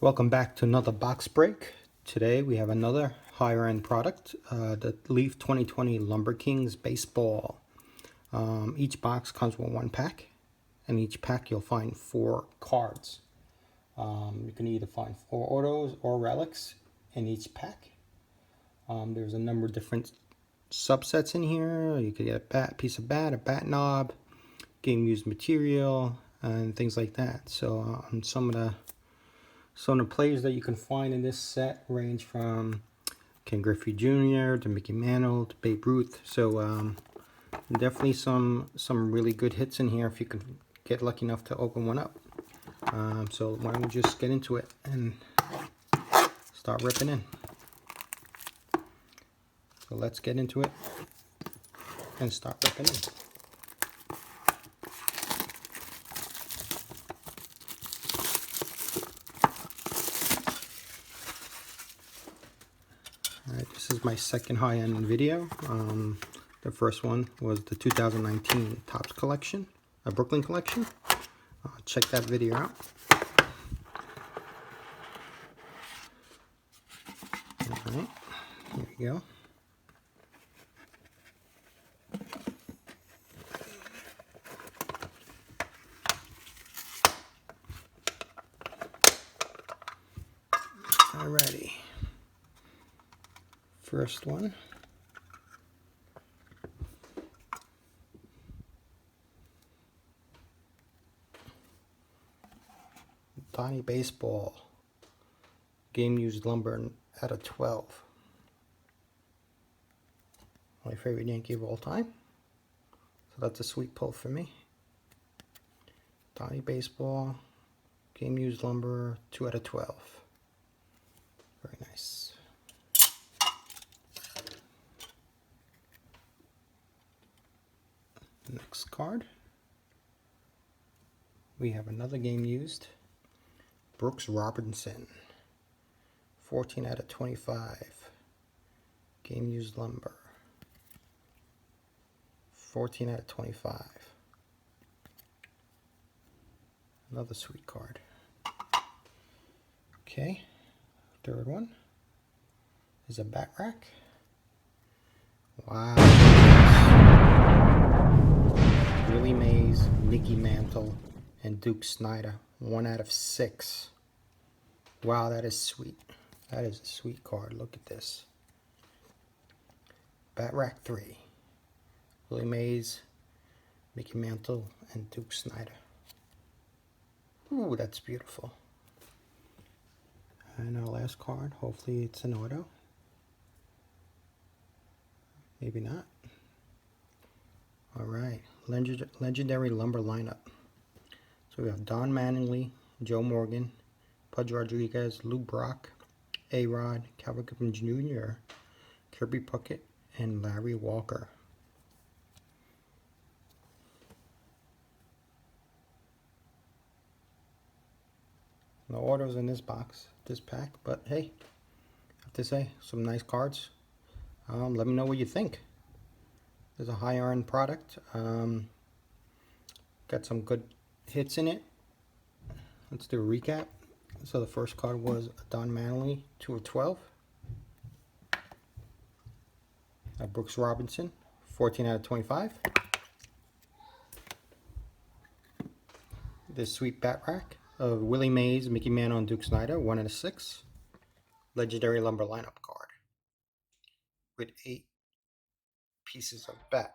Welcome back to another box break. Today we have another higher end product, the Leaf 2020 Lumber Kings Baseball. Each box comes with one pack, and each pack you'll find 4 cards. You can either find 4 autos or relics in each pack. There's a number of different subsets in here. You could get a piece of bat, a bat knob, game used material, and things like that. So some of the players that you can find in this set range from Ken Griffey Jr. to Mickey Mantle to Babe Ruth. So definitely some really good hits in here if you can get lucky enough to open one up. So why don't we just get into it and start ripping in. So let's get into it and start ripping in. Alright, this is my second high-end video. The first one was the 2019 Topps collection, a Brooklyn collection. Check that video out. Alright, here we go. Alrighty. First one. Tiny Baseball. Game used lumber out of 12. My favorite Yankee of all time. So that's a sweet pull for me. Tiny Baseball. Game used lumber 2 out of 12. Very nice. Next card. We have another game used. Brooks Robinson. 14 out of 25. Game used lumber. 14 out of 25. Another sweet card. Okay. Third one is a bat rack. Wow. Willie Mays, Mickey Mantle, and Duke Snider. 1 out of 6. Wow, that is sweet. That is a sweet card. Look at this. Bat rack 3. Willie Mays, Mickey Mantle, and Duke Snider. Ooh, that's beautiful. And our last card, hopefully it's an auto. Maybe not. Alright, legendary lumber lineup. So we have Don Mattingly, Joe Morgan, Pudge Rodriguez, Lou Brock, A-Rod, Calvin Goodman Jr., Kirby Puckett, and Larry Walker. No autos in this box, this pack, but hey, I have to say, some nice cards. Let me know what you think. There's a higher end product. Got some good hits in it. Let's do a recap. So the first card was Don Mattingly, 2 of 12. Brooks Robinson, 14 out of 25. This sweet bat rack of Willie Mays, Mickey Mantle, and Duke Snider, 1 out of 6. Legendary lumber lineup card with 8 pieces of bat.